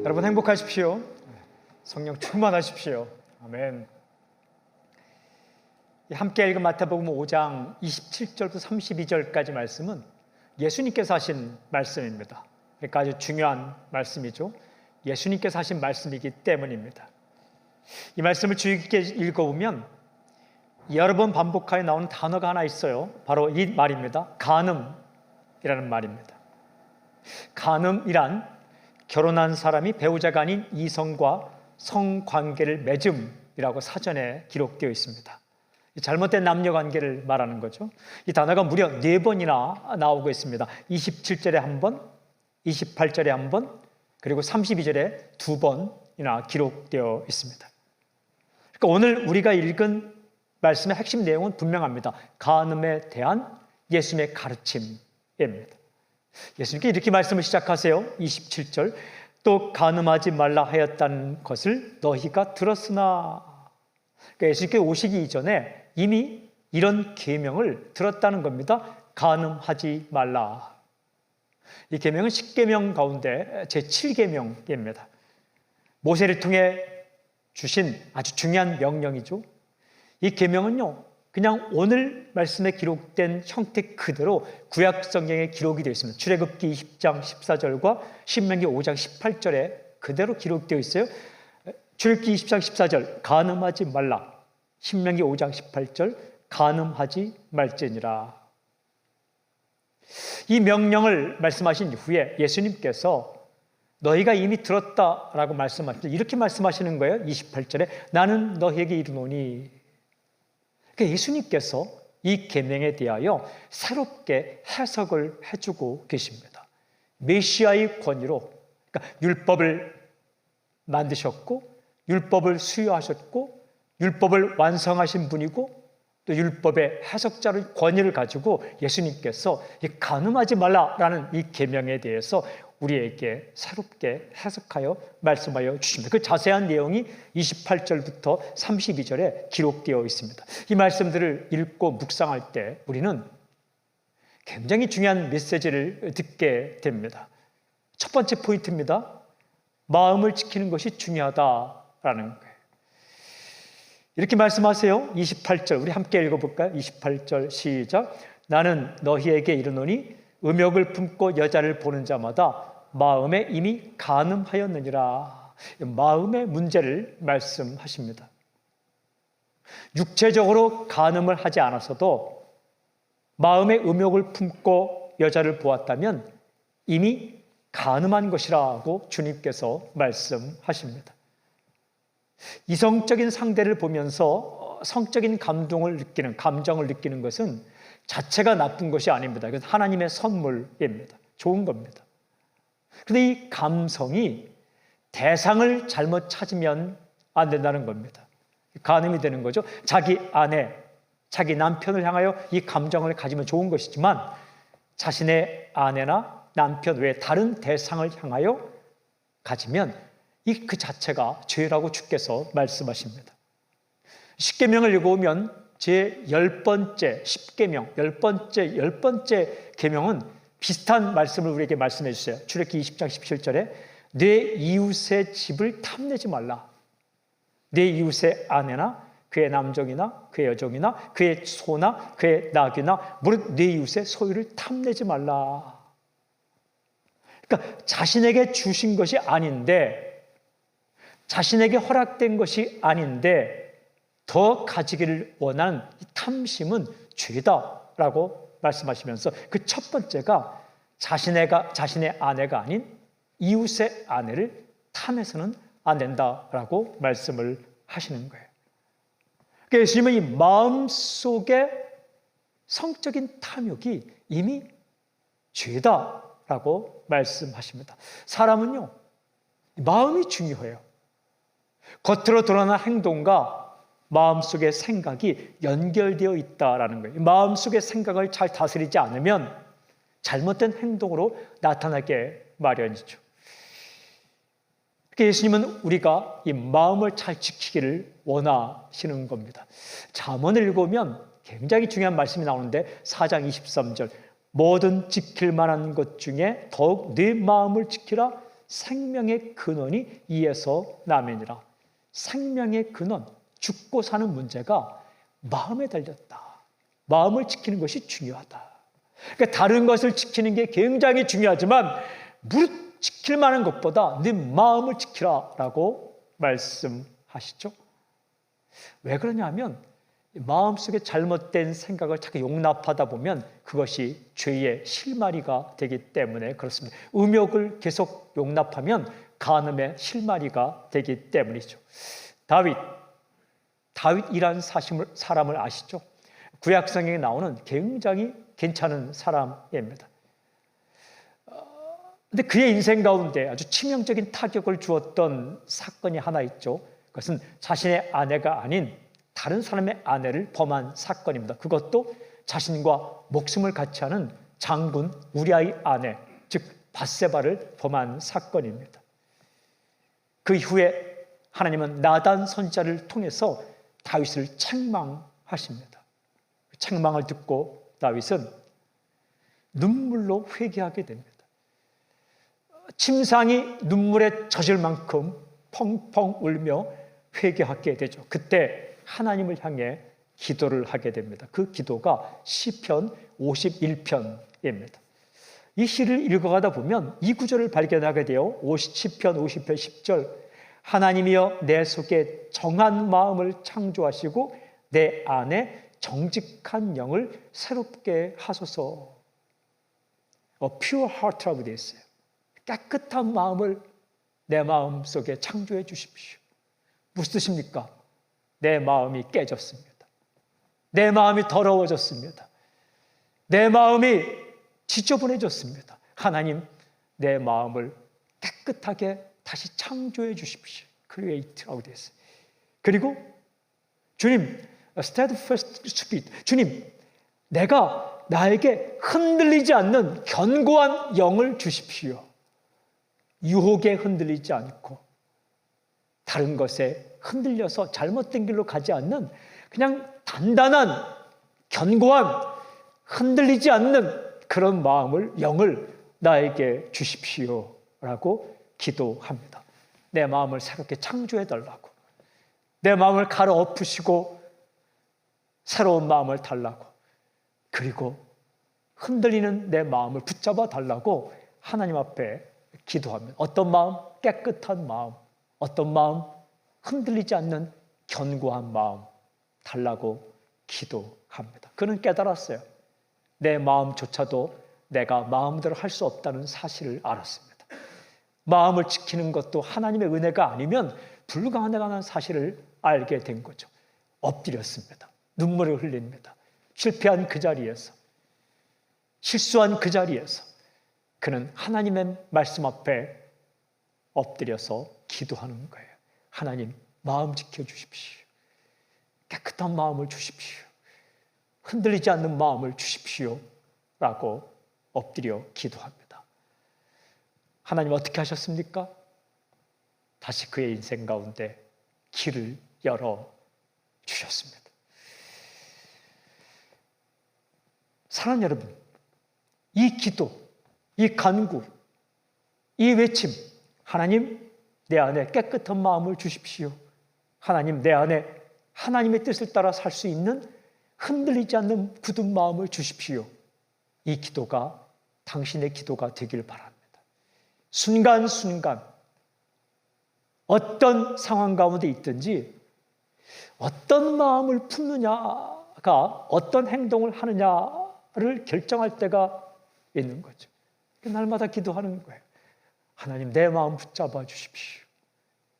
여러분 행복하십시오. 성령 충만하십시오. 아멘. 함께 읽은 마태복음 5장 27절부터 32절까지 말씀은 예수님께서 하신 말씀입니다. 그러니까 아주 중요한 말씀이죠. 예수님께서 하신 말씀이기 때문입니다. 이 말씀을 주의 깊게 읽어보면 여러 번 반복하여 나오는 단어가 하나 있어요. 바로 이 말입니다. 간음이라는 말입니다. 간음이란 결혼한 사람이 배우자가 아닌 이성과 성관계를 맺음이라고 사전에 기록되어 있습니다. 잘못된 남녀관계를 말하는 거죠. 이 단어가 무려 4번이나 나오고 있습니다. 27절에 한 번, 28절에 한 번, 그리고 32절에 2번이나 기록되어 있습니다. 그러니까 오늘 우리가 읽은 말씀의 핵심 내용은 분명합니다. 간음에 대한 예수님의 가르침입니다. 예수님께 이렇게 말씀을 시작하세요. 27절, 또 간음하지 말라 하였다는 것을 너희가 들었으나. 그러니까 예수님께 오시기 이전에 이미 이런 계명을 들었다는 겁니다. 간음하지 말라. 이 계명은 10계명 가운데 제7계명입니다. 모세를 통해 주신 아주 중요한 명령이죠. 이 계명은요, 그냥 오늘 말씀에 기록된 형태 그대로 구약 성경에 기록이 되어 있습니다. 출애굽기 20장 14절과 신명기 5장 18절에 그대로 기록되어 있어요. 출애굽기 20장 14절 간음하지 말라. 신명기 5장 18절 간음하지 말지니라. 이 명령을 말씀하신 이후에 예수님께서 너희가 이미 들었다라고 말씀하시죠. 이렇게 말씀하시는 거예요. 28절에 나는 너희에게 이르노니. 그러니까 예수님께서 이 계명에 대하여 새롭게 해석을 해주고 계십니다. 메시아의 권위로, 그러니까 율법을 만드셨고 율법을 수여하셨고 율법을 완성하신 분이고 또 율법의 해석자의 권위를 가지고 예수님께서 이 간음하지 말라라는 이 계명에 대해서 우리에게 새롭게 해석하여 말씀하여 주십니다. 그 자세한 내용이 28절부터 32절에 기록되어 있습니다. 이 말씀들을 읽고 묵상할 때 우리는 굉장히 중요한 메시지를 듣게 됩니다. 첫 번째 포인트입니다. 마음을 지키는 것이 중요하다라는 거예요. 이렇게 말씀하세요. 28절 우리 함께 읽어볼까요? 28절 시작. 나는 너희에게 이르노니 음욕을 품고 여자를 보는 자마다 마음에 이미 간음하였느니라. 마음의 문제를 말씀하십니다. 육체적으로 간음을 하지 않았어도 마음의 음욕을 품고 여자를 보았다면 이미 간음한 것이라고 주님께서 말씀하십니다. 이성적인 상대를 보면서 성적인 감정을 느끼는 것은 자체가 나쁜 것이 아닙니다. 그것은 하나님의 선물입니다. 좋은 겁니다. 그런데 이 감성이 대상을 잘못 찾으면 안 된다는 겁니다. 간음이 되는 거죠. 자기 아내, 자기 남편을 향하여 이 감정을 가지면 좋은 것이지만 자신의 아내나 남편 외에 다른 대상을 향하여 가지면 그 자체가 죄라고 주께서 말씀하십니다. 10계명을 읽어보면 제10번째 10계명, 10번째 계명은 비슷한 말씀을 우리에게 말씀해 주세요. 출애굽기 20장 17절에 내 이웃의 집을 탐내지 말라. 내 이웃의 아내나 그의 남종이나 그의 여종이나 그의 소나 그의 나귀나 무릇 내 이웃의 소유를 탐내지 말라. 그러니까 자신에게 주신 것이 아닌데, 자신에게 허락된 것이 아닌데 더 가지기를 원하는 탐심은 죄다라고 말씀하시면서 그 첫 번째가 자신의 아내가 아닌 이웃의 아내를 탐해서는 안 된다라고 말씀을 하시는 거예요. 그러니까 예수님은 이 마음속의 성적인 탐욕이 이미 죄다라고 말씀하십니다. 사람은요, 마음이 중요해요. 겉으로 드러나는 행동과 마음속의 생각이 연결되어 있다라는 거예요. 마음속의 생각을 잘 다스리지 않으면 잘못된 행동으로 나타나게 마련이죠. 그러니까 예수님은 우리가 이 마음을 잘 지키기를 원하시는 겁니다. 잠언을 읽으면 굉장히 중요한 말씀이 나오는데 4장 23절 뭐든 지킬 만한 것 중에 더욱 네 마음을 지키라 생명의 근원이 이에서 나매니라. 생명의 근원, 죽고 사는 문제가 마음에 달렸다. 마음을 지키는 것이 중요하다. 그러니까 다른 것을 지키는 게 굉장히 중요하지만 무릇 지킬 만한 것보다 네 마음을 지키라라고 말씀하시죠. 왜 그러냐면 마음속에 잘못된 생각을 자꾸 용납하다 보면 그것이 죄의 실마리가 되기 때문에 그렇습니다. 음욕을 계속 용납하면 간음의 실마리가 되기 때문이죠. 다윗이라는 사람을 아시죠? 구약성경에 나오는 굉장히 괜찮은 사람입니다. 근데 그의 인생 가운데 아주 치명적인 타격을 주었던 사건이 하나 있죠. 그것은 자신의 아내가 아닌 다른 사람의 아내를 범한 사건입니다. 그것도 자신과 목숨을 같이 하는 장군 우리아의 아내, 즉 밧세바를 범한 사건입니다. 그 이후에 하나님은 나단 선지자를 통해서 다윗을 책망하십니다. 책망을 듣고 다윗은 눈물로 회개하게 됩니다. 침상이 눈물에 젖을 만큼 펑펑 울며 회개하게 되죠. 그때 하나님을 향해 기도를 하게 됩니다. 그 기도가 시편 51편입니다. 이 시를 읽어가다 보면 이 구절을 발견하게 돼요. 시편 50편 10절 하나님이여 내 속에 정한 마음을 창조하시고 내 안에 정직한 영을 새롭게 하소서. pure heart라고 되어 있어요. 깨끗한 마음을 내 마음 속에 창조해 주십시오. 무슨 뜻입니까? 내 마음이 깨졌습니다. 내 마음이 더러워졌습니다. 내 마음이 지저분해졌습니다. 하나님, 내 마음을 깨끗하게 다시 창조해 주십시오. create라고 되어 있어요. 그리고 주님, steadfast spirit, 주님, 내가 나에게 흔들리지 않는 견고한 영을 주십시오. 유혹에 흔들리지 않고 다른 것에 흔들려서 잘못된 길로 가지 않는 그냥 단단한 견고한 흔들리지 않는 그런 마음을 영을 나에게 주십시오라고 기도합니다. 내 마음을 새롭게 창조해 달라고, 내 마음을 갈아엎으시고 새로운 마음을 달라고, 그리고 흔들리는 내 마음을 붙잡아 달라고 하나님 앞에 기도합니다. 어떤 마음? 깨끗한 마음. 어떤 마음? 흔들리지 않는 견고한 마음 달라고 기도합니다. 그는 깨달았어요. 내 마음조차도 내가 마음대로 할 수 없다는 사실을 알았습니다. 마음을 지키는 것도 하나님의 은혜가 아니면 불가능한 사실을 알게 된 거죠. 엎드렸습니다. 눈물을 흘립니다. 실패한 그 자리에서, 실수한 그 자리에서 그는 하나님의 말씀 앞에 엎드려서 기도하는 거예요. 하나님, 마음 지켜주십시오. 깨끗한 마음을 주십시오. 흔들리지 않는 마음을 주십시오. 라고 엎드려 기도합니다. 하나님 어떻게 하셨습니까? 다시 그의 인생 가운데 길을 열어 주셨습니다. 사랑하는 여러분, 이 기도, 이 간구, 이 외침, 하나님, 내 안에 깨끗한 마음을 주십시오. 하나님, 내 안에 하나님의 뜻을 따라 살 수 있는 흔들리지 않는 굳은 마음을 주십시오. 이 기도가 당신의 기도가 되길 바랍니다. 순간순간 어떤 상황 가운데 있든지 어떤 마음을 품느냐가 어떤 행동을 하느냐를 결정할 때가 있는 거죠. 날마다 기도하는 거예요. 하나님, 내 마음 붙잡아 주십시오.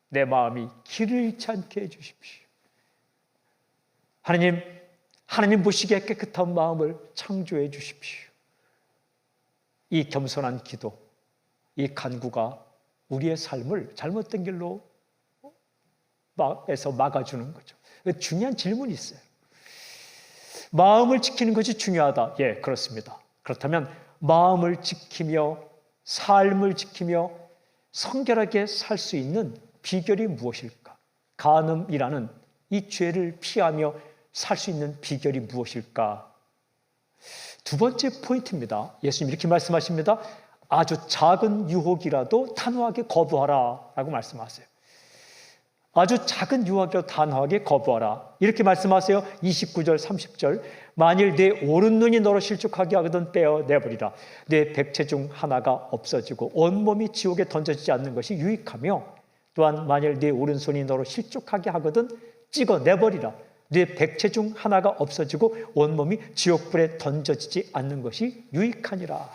내 마음이 길을 잃지 않게 해주십시오. 하나님 보시기에 깨끗한 마음을 창조해 주십시오. 이 겸손한 기도, 이 간구가 우리의 삶을 잘못된 길로 막아주는 거죠. 중요한 질문이 있어요. 마음을 지키는 것이 중요하다. 예, 그렇습니다. 그렇다면 마음을 지키며 삶을 지키며 성결하게 살 수 있는 비결이 무엇일까? 간음이라는 이 죄를 피하며 살 수 있는 비결이 무엇일까? 두 번째 포인트입니다. 예수님 이렇게 말씀하십니다. 아주 작은 유혹이라도 단호하게 거부하라 라고 말씀하세요. 아주 작은 유혹이라도 단호하게 거부하라. 이렇게 말씀하세요. 29절 30절. 만일 내 오른 눈이 너로 실족하게 하거든 떼어내버리라. 내 백체 중 하나가 없어지고 온몸이 지옥에 던져지지 않는 것이 유익하며, 또한 만일 내 오른손이 너로 실족하게 하거든 찍어내버리라. 내 백체 중 하나가 없어지고 온몸이 지옥불에 던져지지 않는 것이 유익하니라.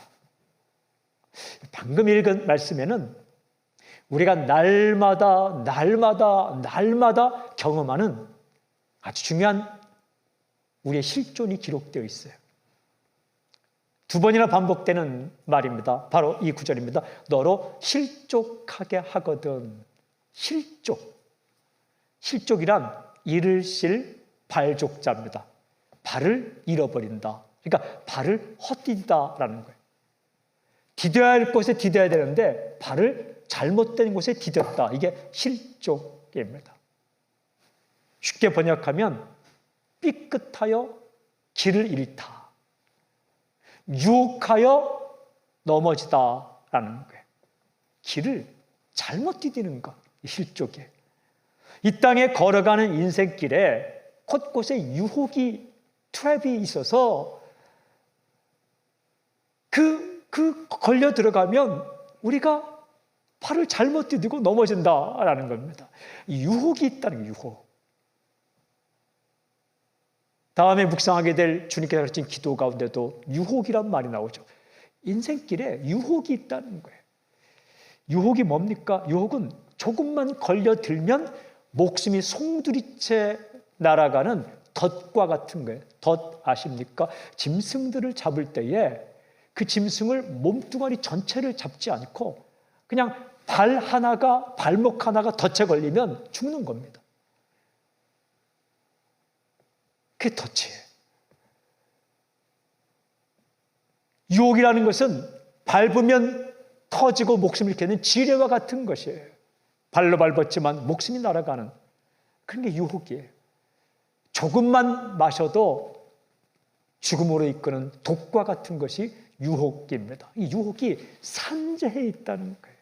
방금 읽은 말씀에는 우리가 날마다 경험하는 아주 중요한 우리의 실존이 기록되어 있어요. 두 번이나 반복되는 말입니다. 바로 이 구절입니다. 너로 실족하게 하거든. 실족이란 잃을 실 발족자입니다. 발을 잃어버린다. 그러니까 발을 헛디디다라는 거예요. 디뎌야 할 곳에 디뎌야 되는데 발을 잘못된 곳에 디뎠다. 이게 실족입니다. 쉽게 번역하면 삐끗하여 길을 잃다, 유혹하여 넘어지다라는 거예요. 길을 잘못 디디는 것, 실족이에요. 이 땅에 걸어가는 인생길에 곳곳에 유혹이, 트랩이 있어서 그 걸려 들어가면 우리가 발을 잘못 디디고 넘어진다라는 겁니다. 유혹이 있다는 거예요, 유혹. 다음에 묵상하게 될 주님께서 가르친 기도 가운데도 유혹이란 말이 나오죠. 인생길에 유혹이 있다는 거예요. 유혹이 뭡니까? 유혹은 조금만 걸려들면 목숨이 송두리째 날아가는 덫과 같은 거예요. 덫 아십니까? 짐승들을 잡을 때에 그 짐승을 몸뚱아리 전체를 잡지 않고 그냥 발목 하나가 덫에 걸리면 죽는 겁니다. 그게 덫이에요. 유혹이라는 것은 밟으면 터지고 목숨을 잃게 되는 지뢰와 같은 것이에요. 발로 밟았지만 목숨이 날아가는 그런 게 유혹이에요. 조금만 마셔도 죽음으로 이끄는 독과 같은 것이 유혹입니다. 이 유혹이 산재해 있다는 거예요.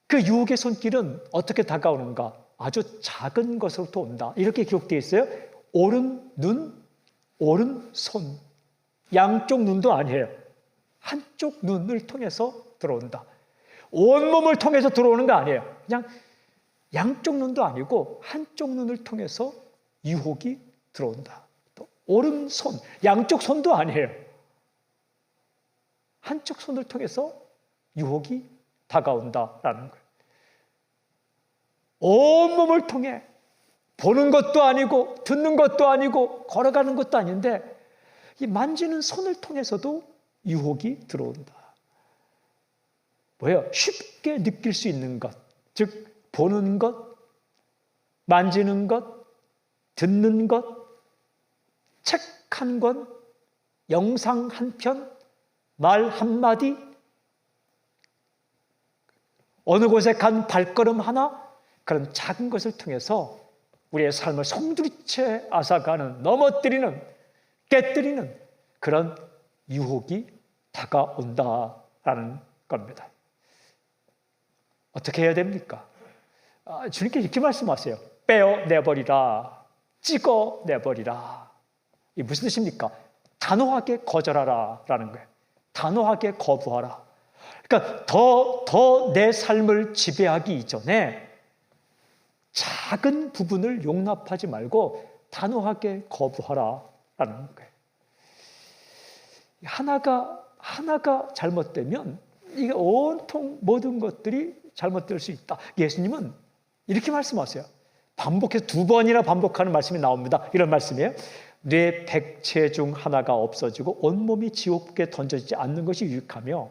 그 유혹의 손길은 어떻게 다가오는가? 아주 작은 것으로부터 온다. 이렇게 기록되어 있어요. 오른 눈, 오른 손. 양쪽 눈도 아니에요. 한쪽 눈을 통해서 들어온다. 온몸을 통해서 들어오는 거 아니에요. 그냥 양쪽 눈도 아니고 한쪽 눈을 통해서 유혹이 들어온다. 또 오른손, 양쪽 손도 아니에요. 한쪽 손을 통해서 유혹이 다가온다라는 거예요. 온몸을 통해 보는 것도 아니고 듣는 것도 아니고 걸어가는 것도 아닌데 이 만지는 손을 통해서도 유혹이 들어온다. 뭐예요? 쉽게 느낄 수 있는 것, 즉 보는 것, 만지는 것, 듣는 것, 책 한 권, 영상 한 편, 말 한마디, 어느 곳에 간 발걸음 하나, 그런 작은 것을 통해서 우리의 삶을 송두리째 앗아가는, 넘어뜨리는, 깨뜨리는 그런 유혹이 다가온다라는 겁니다. 어떻게 해야 됩니까? 주님께 이렇게 말씀하세요. 빼어내버리라, 찍어내버리라. 이 무슨 뜻입니까? 단호하게 거절하라라는 거예요. 단호하게 거부하라. 그러니까 더 내 삶을 지배하기 이전에 작은 부분을 용납하지 말고 단호하게 거부하라라는 거예요. 하나가 잘못되면 이게 온통 모든 것들이 잘못될 수 있다. 예수님은 이렇게 말씀하세요. 반복해서 2번이나 반복하는 말씀이 나옵니다. 이런 말씀이에요. 뇌 백체 중 하나가 없어지고 온몸이 지옥에 던져지지 않는 것이 유익하며,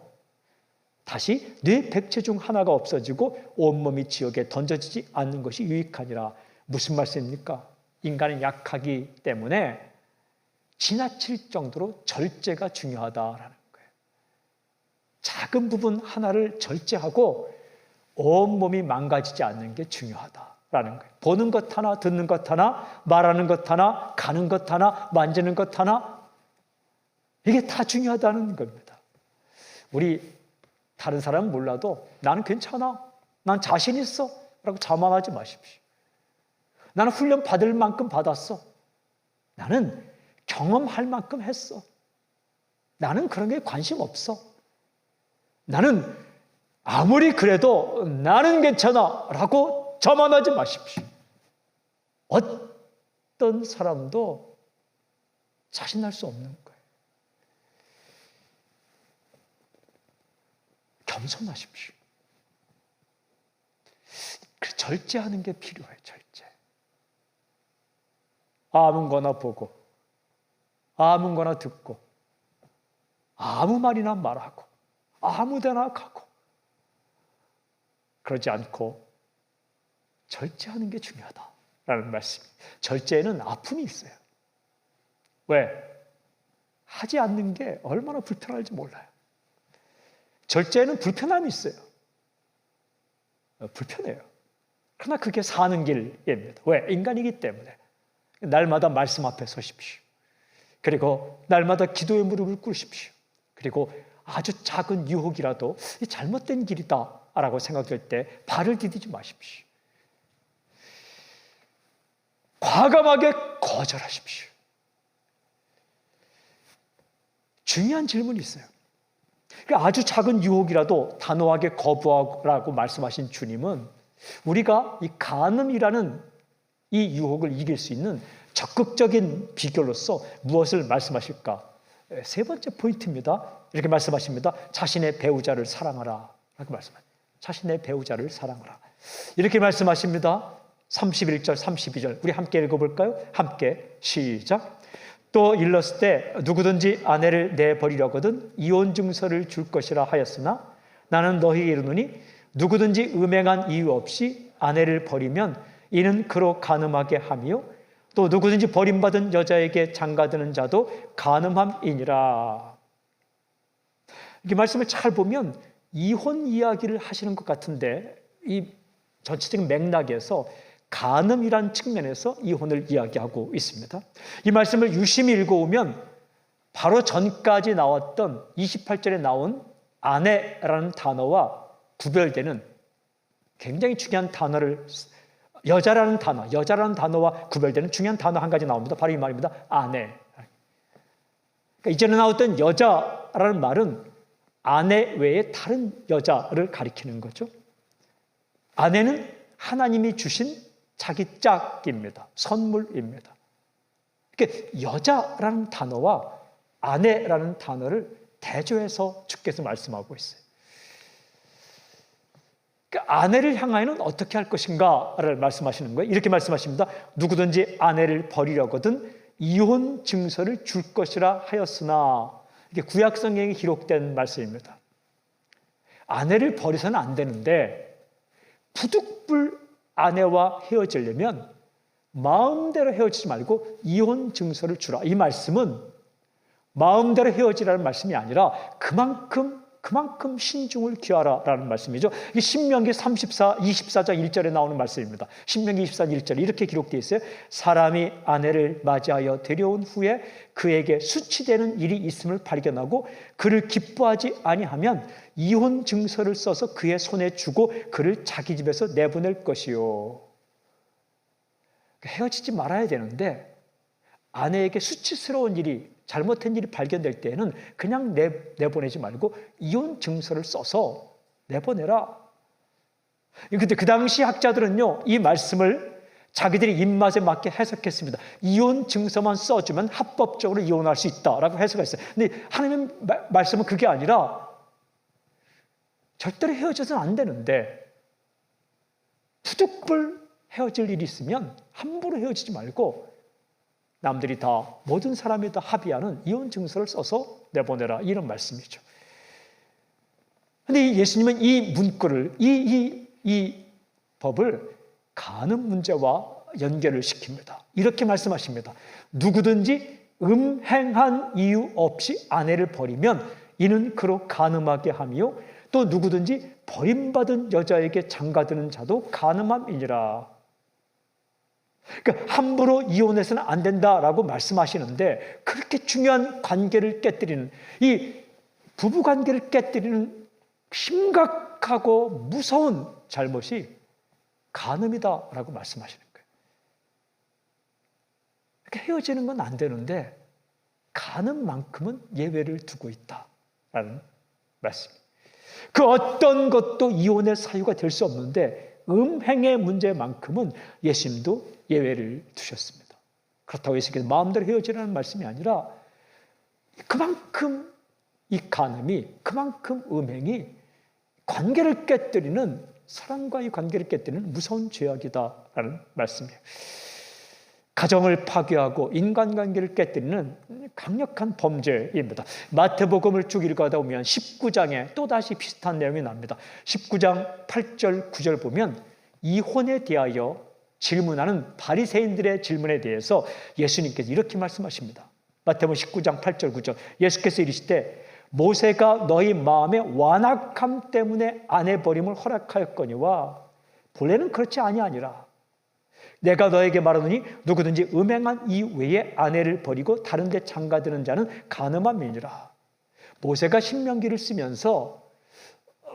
다시 뇌 백체 중 하나가 없어지고 온몸이 지옥에 던져지지 않는 것이 유익하니라. 무슨 말씀입니까? 인간은 약하기 때문에 지나칠 정도로 절제가 중요하다라는 거예요. 작은 부분 하나를 절제하고 온몸이 망가지지 않는 게 중요하다라는 거예요. 보는 것 하나, 듣는 것 하나, 말하는 것 하나, 가는 것 하나, 만지는 것 하나, 이게 다 중요하다는 겁니다. 우리 다른 사람은 몰라도 나는 괜찮아, 난 자신 있어 라고 자만하지 마십시오. 나는 훈련 받을 만큼 받았어. 나는 경험할 만큼 했어. 나는 그런 게 관심 없어. 나는 아무리 그래도 나는 괜찮아 라고 자만하지 마십시오. 어떤 사람도 자신할 수 없는 거예요. 겸손하십시오. 절제하는 게 필요해요. 절제. 아무거나 보고 아무거나 듣고 아무 말이나 말하고 아무 데나 가고 그러지 않고 절제하는 게 중요하다라는 말씀입니다. 절제에는 아픔이 있어요. 왜? 하지 않는 게 얼마나 불편할지 몰라요. 절제에는 불편함이 있어요. 불편해요. 그러나 그게 사는 길입니다. 왜? 인간이기 때문에. 날마다 말씀 앞에 서십시오. 그리고 날마다 기도의 무릎을 꿇으십시오. 그리고 아주 작은 유혹이라도 잘못된 길이다 라고 생각될 때 발을 디디지 마십시오. 과감하게 거절하십시오. 중요한 질문이 있어요. 아주 작은 유혹이라도 단호하게 거부하라고 말씀하신 주님은 우리가 이 간음이라는 이 유혹을 이길 수 있는 적극적인 비결로서 무엇을 말씀하실까? 세 번째 포인트입니다. 이렇게 말씀하십니다. 자신의 배우자를 사랑하라 라고 말씀하십니다. 자신의 배우자를 사랑하라. 이렇게 말씀하십니다. 31절, 32절 우리 함께 읽어볼까요? 함께 시작. 또 일렀을 때 누구든지 아내를 내버리려거든 이혼 증서를 줄 것이라 하였으나 나는 너희에게 이르노니 누구든지 음행한 이유 없이 아내를 버리면 이는 그로 간음하게 하며 또 누구든지 버림받은 여자에게 장가드는 자도 간음함이니라. 이 말씀을 잘 보면 이혼 이야기를 하시는 것 같은데 이 전체적인 맥락에서 간음이란 측면에서 이혼을 이야기하고 있습니다. 이 말씀을 유심히 읽어오면 바로 전까지 나왔던 28절에 나온 아내라는 단어와 구별되는 굉장히 중요한 단어를 여자라는 단어와 구별되는 중요한 단어 한 가지 나옵니다. 바로 이 말입니다. 아내. 그러니까 이전에 나왔던 여자라는 말은 아내 외에 다른 여자를 가리키는 거죠. 아내는 하나님이 주신 자기 짝입니다. 선물입니다. 그러니까 여자라는 단어와 아내라는 단어를 대조해서 주께서 말씀하고 있어요. 그러니까 아내를 향하여는 어떻게 할 것인가를 말씀하시는 거예요. 이렇게 말씀하십니다. 누구든지 아내를 버리려거든 이혼 증서를 줄 것이라 하였으나, 이게 구약 성경에 기록된 말씀입니다. 아내를 버려서는 안 되는데 부득불 아내와 헤어지려면 마음대로 헤어지지 말고 이혼 증서를 주라. 이 말씀은 마음대로 헤어지라는 말씀이 아니라 그만큼 신중을 기하라라는 말씀이죠. 이게 신명기 24장 1절에 나오는 말씀입니다. 신명기 24장 1절 이렇게 기록되어 있어요. 사람이 아내를 맞이하여 데려온 후에 그에게 수치되는 일이 있음을 발견하고 그를 기뻐하지 아니하면 이혼 증서를 써서 그의 손에 주고 그를 자기 집에서 내보낼 것이요. 헤어지지 말아야 되는데 아내에게 수치스러운 일이, 잘못된 일이 발견될 때에는 그냥 내보내지 말고 이혼 증서를 써서 내보내라. 근데 그 당시 학자들은요, 이 말씀을 자기들이 입맛에 맞게 해석했습니다. 이혼 증서만 써주면 합법적으로 이혼할 수 있다라고 해석했어요. 근데 하나님의 말씀은 그게 아니라 절대로 헤어져서는 안 되는데 부득불 헤어질 일이 있으면 함부로 헤어지지 말고 남들이 다, 모든 사람이 다 합의하는 이혼 증서를 써서 내보내라, 이런 말씀이죠. 그런데 예수님은 이 문구를, 이 법을 간음 문제와 연결을 시킵니다. 이렇게 말씀하십니다. 누구든지 음행한 이유 없이 아내를 버리면 이는 그로 간음하게 하며 또 누구든지 버림받은 여자에게 장가드는 자도 간음함이니라. 그러니까 함부로 이혼해서는 안 된다라고 말씀하시는데 그렇게 중요한 관계를 깨뜨리는 이 부부 관계를 깨뜨리는 심각하고 무서운 잘못이 간음이다라고 말씀하시는 거예요. 그러니까 헤어지는 건 안 되는데 간음만큼은 예외를 두고 있다라는 말씀입니다. 그 어떤 것도 이혼의 사유가 될 수 없는데 음행의 문제만큼은 예수님도 예외를 두셨습니다. 그렇다고 예수님께서 마음대로 헤어지라는 말씀이 아니라 그만큼 이 간음이, 그만큼 음행이 관계를 깨뜨리는, 사랑과의 관계를 깨뜨리는 무서운 죄악이다라는 말씀이에요. 가정을 파괴하고 인간관계를 깨뜨리는 강력한 범죄입니다. 마태복음을 쭉 읽어다 보면 19장에 또다시 비슷한 내용이 납니다. 19장 8절 9절 보면 이혼에 대하여 질문하는 바리새인들의 질문에 대해서 예수님께서 이렇게 말씀하십니다. 마태복음 19장 8절 9절 예수께서 이르시되 모세가 너희 마음의 완악함 때문에 아내 버림을 허락하였거니와 본래는 그렇지 아니하니라. 내가 너에게 말하노니 누구든지 음행한 이외에 아내를 버리고 다른 데 장가드는 자는 간음함이니라. 모세가 신명기를 쓰면서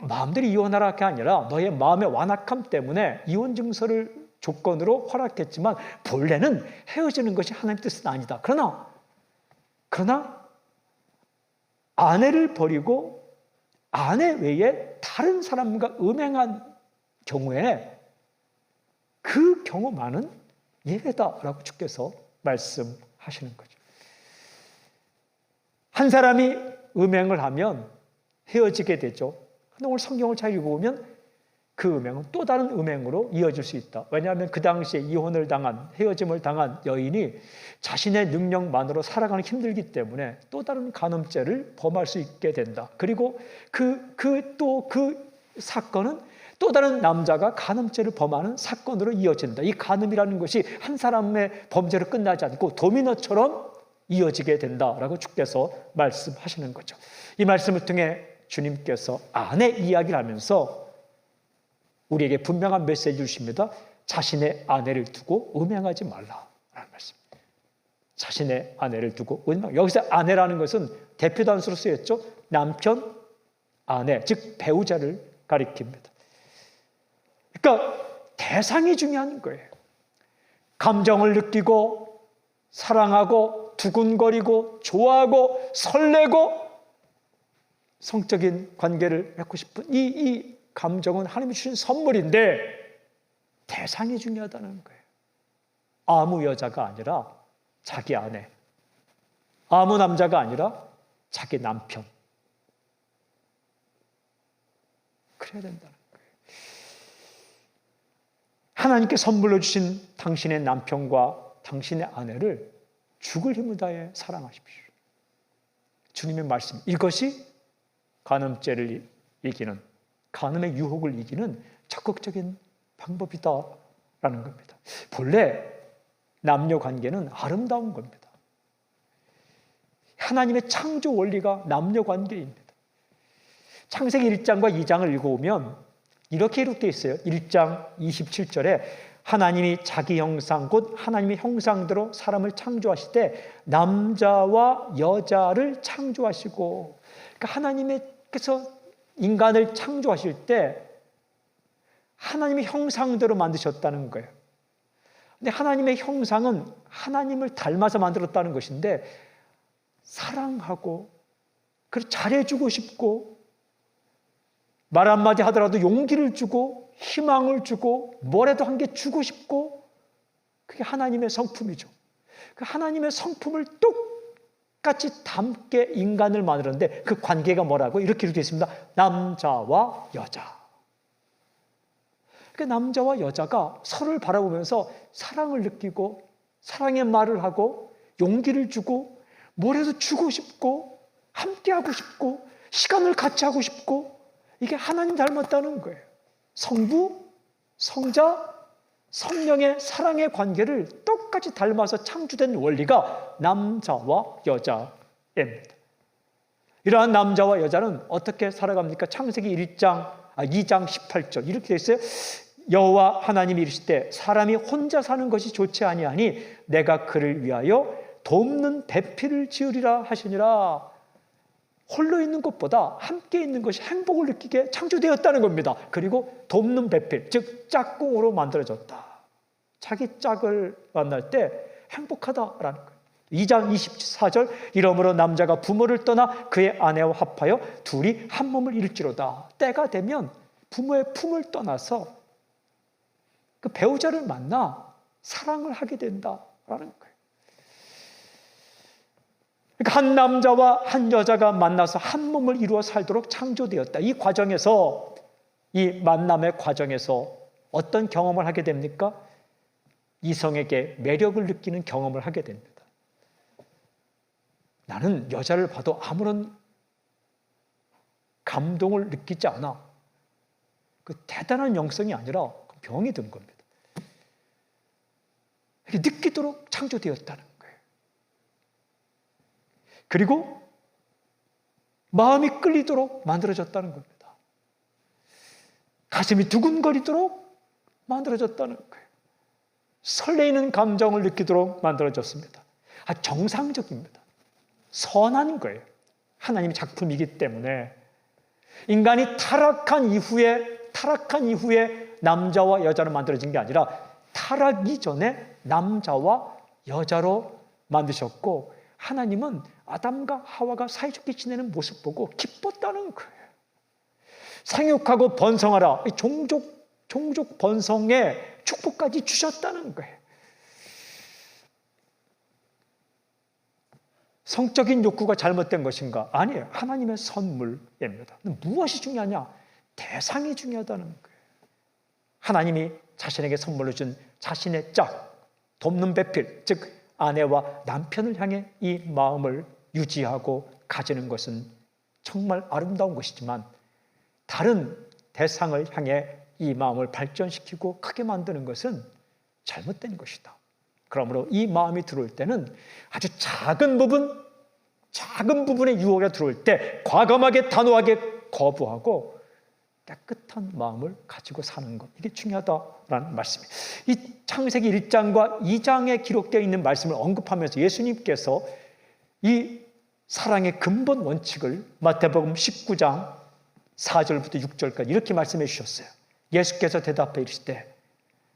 마음대로 이혼하라 할 게 아니라 너의 마음의 완악함 때문에 이혼 증서를 조건으로 허락했지만 본래는 헤어지는 것이 하나님의 뜻은 아니다. 그러나 아내를 버리고 아내 외에 다른 사람과 음행한 경우에 그 경우만은 예외다라고 주께서 말씀하시는 거죠. 한 사람이 음행을 하면 헤어지게 되죠. 근데 오늘 성경을 잘 읽어보면 그 음행은 또 다른 음행으로 이어질 수 있다. 왜냐하면 그 당시에 이혼을 당한, 헤어짐을 당한 여인이 자신의 능력만으로 살아가는 힘들기 때문에 또 다른 간음죄를 범할 수 있게 된다. 그리고 그 사건은 또 다른 남자가 간음죄를 범하는 사건으로 이어진다. 이 간음이라는 것이 한 사람의 범죄로 끝나지 않고 도미노처럼 이어지게 된다라고 주께서 말씀하시는 거죠. 이 말씀을 통해 주님께서 아내 이야기를 하면서 우리에게 분명한 메시지를 주십니다. 자신의 아내를 두고 음행하지 말라라는 말씀. 자신의 아내를 두고 음행. 여기서 아내라는 것은 대표 단수로 쓰였죠. 남편, 아내, 즉 배우자를 가리킵니다. 그러니까 대상이 중요한 거예요. 감정을 느끼고 사랑하고 두근거리고 좋아하고 설레고 성적인 관계를 맺고 싶은 이 감정은 하나님이 주신 선물인데 대상이 중요하다는 거예요. 아무 여자가 아니라 자기 아내, 아무 남자가 아니라 자기 남편. 그래야 된다는 거예요. 하나님께 선물로 주신 당신의 남편과 당신의 아내를 죽을 힘을 다해 사랑하십시오. 주님의 말씀, 이것이 간음죄를 이기는, 간음의 유혹을 이기는 적극적인 방법이다라는 겁니다. 본래 남녀 관계는 아름다운 겁니다. 하나님의 창조 원리가 남녀 관계입니다. 창세기 1장과 2장을 읽어보면 이렇게 기록되어 있어요. 1장 27절에 하나님이 자기 형상 곧 하나님의 형상대로 사람을 창조하실 때 남자와 여자를 창조하시고, 그러니까 하나님께서 인간을 창조하실 때 하나님의 형상대로 만드셨다는 거예요. 근데 하나님의 형상은 하나님을 닮아서 만들었다는 것인데 사랑하고 그리고 잘해주고 싶고 말 한마디 하더라도 용기를 주고 희망을 주고 뭐라도 한 개 주고 싶고, 그게 하나님의 성품이죠. 그 하나님의 성품을 똑같이 담게 인간을 만들었는데 그 관계가 뭐라고? 이렇게 되어 있습니다. 남자와 여자. 그 남자와 여자가 서로를 바라보면서 사랑을 느끼고 사랑의 말을 하고 용기를 주고 뭐라도 주고 싶고 함께하고 싶고 시간을 같이 하고 싶고, 이게 하나님 닮았다는 거예요. 성부, 성자, 성령의 사랑의 관계를 똑같이 닮아서 창조된 원리가 남자와 여자입니다. 이러한 남자와 여자는 어떻게 살아갑니까? 창세기 2장 18절 이렇게 되어 있어요. 여호와 하나님이 이르시되 사람이 혼자 사는 것이 좋지 아니하니 내가 그를 위하여 돕는 배필을 지으리라 하시니라. 홀로 있는 것보다 함께 있는 것이 행복을 느끼게 창조되었다는 겁니다. 그리고 돕는 배필, 즉 짝꿍으로 만들어졌다. 자기 짝을 만날 때 행복하다라는 거예요. 2장 24절 이러므로 남자가 부모를 떠나 그의 아내와 합하여 둘이 한 몸을 이룰지로다. 때가 되면 부모의 품을 떠나서 그 배우자를 만나 사랑을 하게 된다라는 거예요. 그러니까 한 남자와 한 여자가 만나서 한 몸을 이루어 살도록 창조되었다. 이 과정에서, 이 만남의 과정에서 어떤 경험을 하게 됩니까? 이성에게 매력을 느끼는 경험을 하게 됩니다. 나는 여자를 봐도 아무런 감동을 느끼지 않아. 그 대단한 영성이 아니라 병이 든 겁니다. 이렇게 느끼도록 창조되었다는 거예요. 그리고 마음이 끌리도록 만들어졌다는 겁니다. 가슴이 두근거리도록 만들어졌다는 거예요. 설레이는 감정을 느끼도록 만들어졌습니다. 정상적입니다. 선한 거예요. 하나님의 작품이기 때문에. 인간이 타락한 이후에 남자와 여자로 만들어진 게 아니라 타락 이전에 남자와 여자로 만드셨고, 하나님은 아담과 하와가 사이좋게 지내는 모습 보고 기뻤다는 거예요. 생육하고 번성하라. 종족 번성의 축복까지 주셨다는 거예요. 성적인 욕구가 잘못된 것인가? 아니에요. 하나님의 선물입니다. 무엇이 중요하냐? 대상이 중요하다는 거예요. 하나님이 자신에게 선물로 준 자신의 짝, 돕는 배필, 즉 아내와 남편을 향해 이 마음을 유지하고 가지는 것은 정말 아름다운 것이지만, 다른 대상을 향해 이 마음을 발전시키고 크게 만드는 것은 잘못된 것이다. 그러므로 이 마음이 들어올 때는 아주 작은 부분의 유혹이 들어올 때 과감하게 단호하게 거부하고 깨끗한 마음을 가지고 사는 것, 이게 중요하다라는 말씀입니다. 이 창세기 1장과 2장에 기록되어 있는 말씀을 언급하면서 예수님께서 이 사랑의 근본 원칙을 마태복음 19장 4절부터 6절까지 이렇게 말씀해 주셨어요. 예수께서 대답해 이르시되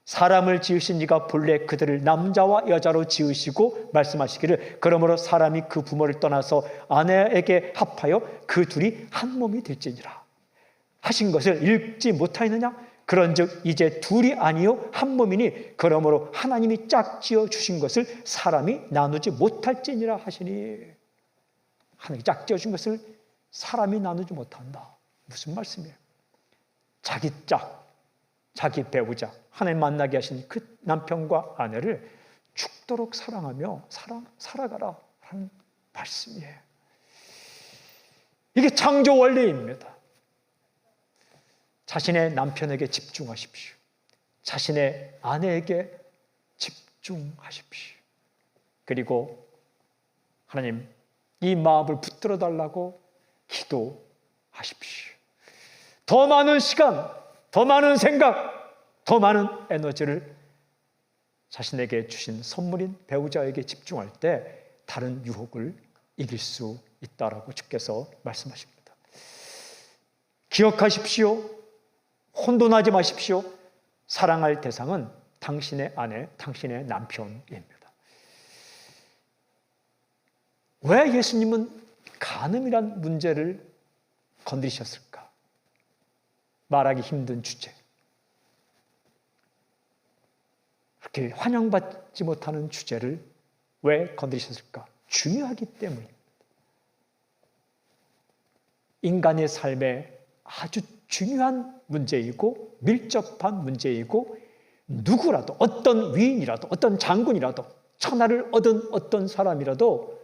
사람을 지으신 이가 본래 그들을 남자와 여자로 지으시고 말씀하시기를 그러므로 사람이 그 부모를 떠나서 아내에게 합하여 그 둘이 한 몸이 될지니라 하신 것을 읽지 못하였느냐? 그런즉 이제 둘이 아니요 한 몸이니 그러므로 하나님이 짝지어 주신 것을 사람이 나누지 못할지니라 하시니. 하나님이 짝지어 준 것을 사람이 나누지 못한다. 무슨 말씀이에요? 자기 짝, 자기 배우자, 하나님 만나게 하신 그 남편과 아내를 죽도록 사랑하며 살아가라 하는 말씀이에요. 이게 창조 원리입니다. 자신의 남편에게 집중하십시오. 자신의 아내에게 집중하십시오. 그리고 하나님 이 마음을 붙들어 달라고 기도하십시오. 더 많은 시간, 더 많은 생각, 더 많은 에너지를 자신에게 주신 선물인 배우자에게 집중할 때 다른 유혹을 이길 수 있다라고 주께서 말씀하십니다. 기억하십시오. 혼돈하지 마십시오. 사랑할 대상은 당신의 아내, 당신의 남편입니다. 왜 예수님은 간음이란 문제를 건드리셨을까? 말하기 힘든 주제. 그렇게 환영받지 못하는 주제를 왜 건드리셨을까? 중요하기 때문입니다. 인간의 삶에 아주 중요한 문제이고 밀접한 문제이고 누구라도 어떤 위인이라도 어떤 장군이라도 천하를 얻은 어떤 사람이라도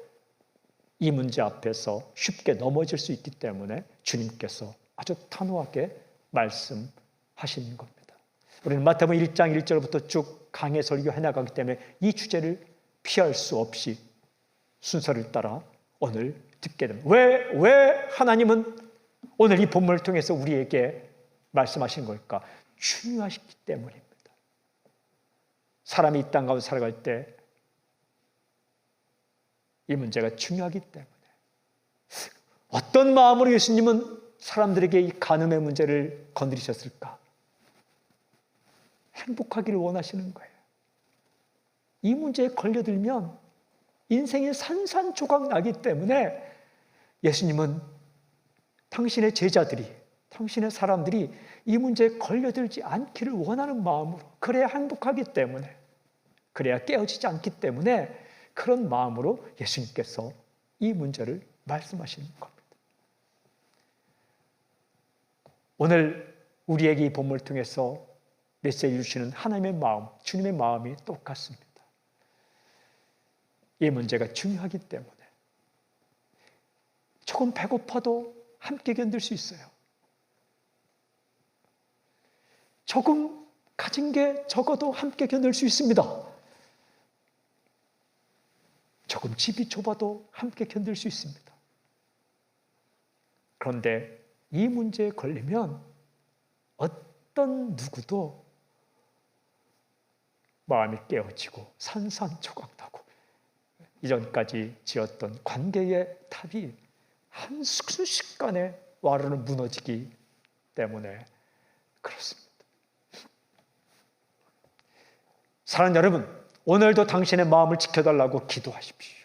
이 문제 앞에서 쉽게 넘어질 수 있기 때문에 주님께서 아주 단호하게 말씀하신 겁니다. 우리는 마태복음 1장 1절부터 쭉 강해 설교해 나가기 때문에 이 주제를 피할 수 없이 순서를 따라 오늘 듣게 됩니다. 왜 하나님은 오늘 이 본문을 통해서 우리에게 말씀하신 걸까? 중요하시기 때문입니다. 사람이 이 땅 가운데 살아갈 때 이 문제가 중요하기 때문에 어떤 마음으로 예수님은 사람들에게 이 간음의 문제를 건드리셨을까? 행복하기를 원하시는 거예요. 이 문제에 걸려들면 인생이 산산조각 나기 때문에 예수님은 당신의 제자들이, 당신의 사람들이 이 문제에 걸려들지 않기를 원하는 마음으로, 그래야 행복하기 때문에, 그래야 깨어지지 않기 때문에 그런 마음으로 예수님께서 이 문제를 말씀하시는 겁니다. 오늘 우리에게 이 본문을 통해서 메시지 주시는 하나님의 마음, 주님의 마음이 똑같습니다. 이 문제가 중요하기 때문에 조금 배고파도 함께 견딜 수 있어요. 조금 가진 게 적어도 함께 견딜 수 있습니다. 조금 집이 좁아도 함께 견딜 수 있습니다. 그런데 이 문제에 걸리면 어떤 누구도 마음이 깨어지고 산산조각나고 이전까지 지었던 관계의 탑이 한순식간에 와르르 무너지기 때문에 그렇습니다. 사랑하는 여러분, 오늘도 당신의 마음을 지켜달라고 기도하십시오.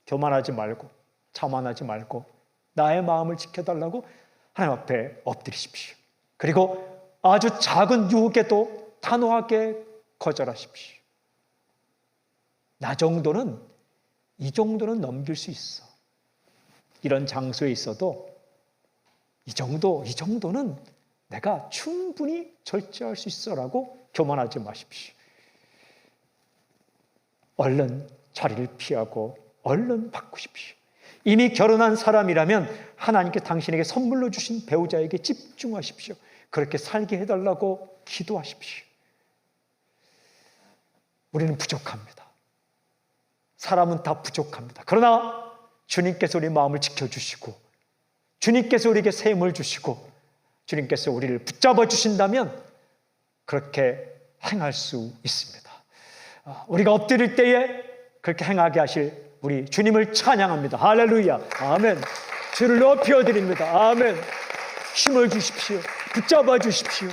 교만하지 말고, 자만하지 말고 나의 마음을 지켜달라고 하나님 앞에 엎드리십시오. 그리고 아주 작은 유혹에도 단호하게 거절하십시오. 나 정도는, 이 정도는 넘길 수 있어. 이런 장소에 있어도 이 정도는 내가 충분히 절제할 수 있어라고 교만하지 마십시오. 얼른 자리를 피하고 얼른 바꾸십시오. 이미 결혼한 사람이라면 하나님께 당신에게 선물로 주신 배우자에게 집중하십시오. 그렇게 살게 해달라고 기도하십시오. 우리는 부족합니다. 사람은 다 부족합니다. 그러나 주님께서 우리 마음을 지켜주시고 주님께서 우리에게 새 힘을 주시고 주님께서 우리를 붙잡아 주신다면 그렇게 행할 수 있습니다. 우리가 엎드릴 때에 그렇게 행하게 하실 우리 주님을 찬양합니다. 할렐루야. 아멘. 주를 높여 드립니다. 아멘. 힘을 주십시오. 붙잡아 주십시오.